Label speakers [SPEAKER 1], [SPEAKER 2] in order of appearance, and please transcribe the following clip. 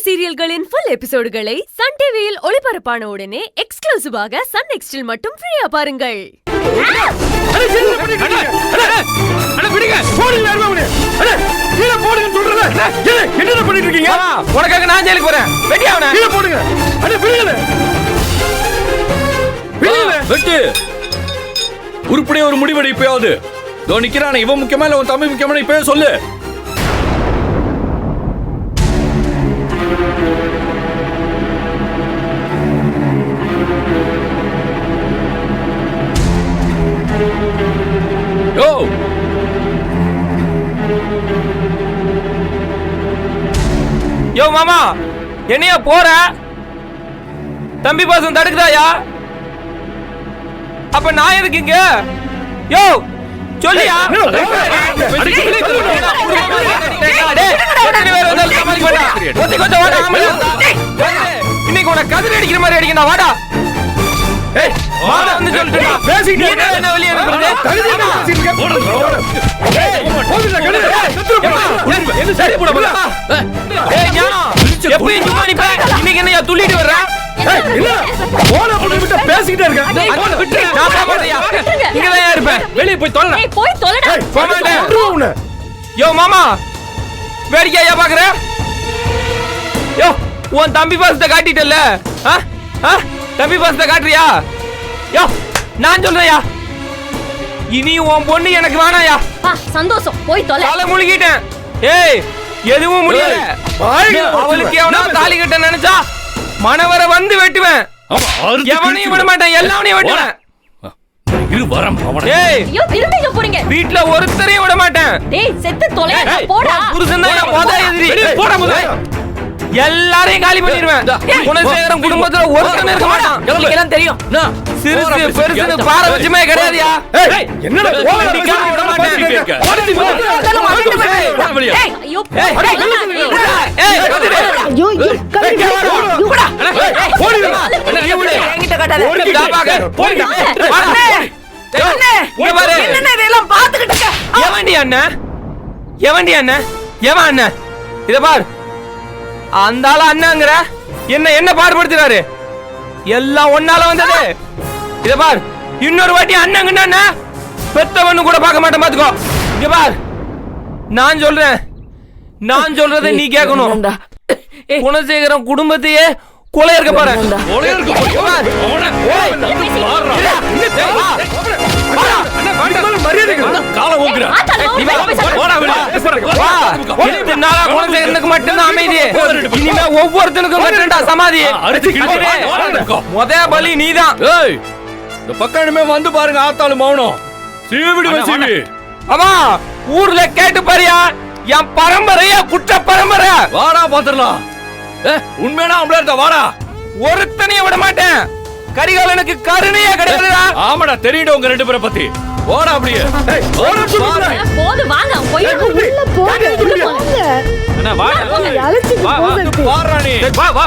[SPEAKER 1] சீரியல்களின் full எபிசோடுகளை Sun டிவியில் ஒளிபரப்பான உடனே எக்ஸ்க்ளூசிவாக சன் நெக்ஸ்டில் மட்டும் ஃப்ரீயா பாருங்கள்.
[SPEAKER 2] உனக்காக நான் ஜெயிலுக்கு போறேன்.
[SPEAKER 3] உருப்படியா ஒரு முடிவெடு இப்பயாவது. நிக்கிறான இவன் முக்கியமா இல்ல உன் தம்பி முக்கியமான இப்பயே சொல்லு.
[SPEAKER 2] யோ மாமா, என்னையா போற? தம்பி பாசம் தடுக்குதாயா? அப்ப நான் எதுக்கு இங்க? யோ சொல்லியா? இன்னைக்கு உன கதிர் அடிக்கிற மாதிரி அடிக்கணும். வாடா இன்னைக்கு என்ன துள்ளிட்டு வர்ற? வெளியே போய் தொலை. யோ மாமா, வேடிக்கையா பாக்குற? யோ உன் தம்பி பாசத்தை காட்டிட்டல்ல, தம்பி பாசத்தை காட்டுறியா? யோ நான் சொல்றேயா, இனி உன் பொண்ணு எனக்கு வேணாயா.
[SPEAKER 1] சந்தோஷம், போய் தொலை.
[SPEAKER 2] தலை முழுகிட்டேன். ஏய் எதுவும் முடியல. அவளுக்கு எவனா தாலி கட்ட நினைச்சா மனவர வந்து வெட்டுவேன். எவனையும் விட மாட்டேன், எல்லாவனையும் வெட்டுவேன். வீட்டுல ஒருத்தரையும் விட மாட்டேன். புருஷன் தான் போதா எதிரி. எல்லாரையும் காலி பண்ணிடுவேன். குணசேகரம் குடும்பத்துல ஒருத்தன் இருக்க மாட்டான். தெரியும். சிறுசு பெருசுன்னு பாரபட்சமே கிடையாதுயா. இத பார், அந்த ஆள அண்ணாங்கிற என்ன பாடுபடுத்துறாரு? எல்லாம் ஒன்னால வந்தது. இத பார், இன்னொரு வாட்டி அண்ணாங்கண்ணா பெத்தவன்னு கூட பார்க்க மாட்டேன். பாத்துக்கோ. இங்க பார், நான் சொல்றேன், நான் சொல்றதை நீ கேட்கணும். குணசேகரம் குடும்பத்தையே கொலை இருக்க பாரு. குணசேகரனுக்கு மட்டும்தான் அமைதி. இனிமே ஒவ்வொருத்தனுக்கும் மட்டும்டா சமாதி. முத பலி நீதான்.
[SPEAKER 3] இந்த பக்கமே வந்து பாருங்க. ஆத்தாலும் மௌனம் சீவிடி.
[SPEAKER 2] அவா ஊர்ல கேட்டு பாரியா, என் பரம்பரையா குற்ற பரம்பரை.
[SPEAKER 3] வாடா பாத்துடலாம். உண்மையான அவள இருக்க வாடா.
[SPEAKER 2] ஒருத்தனைய விட மாட்டேன். கரிகாலனுக்கு கருணையா கிடையாதுடா.
[SPEAKER 3] ஆமாடா, தெரியுது உங்க ரெண்டு பேரை பத்தி. வாடா அப்படியே.
[SPEAKER 1] போடு வாங்க, போய் உள்ள போங்க.
[SPEAKER 3] அண்ணா வாடா. வா வா பாறா நீ. வா வா.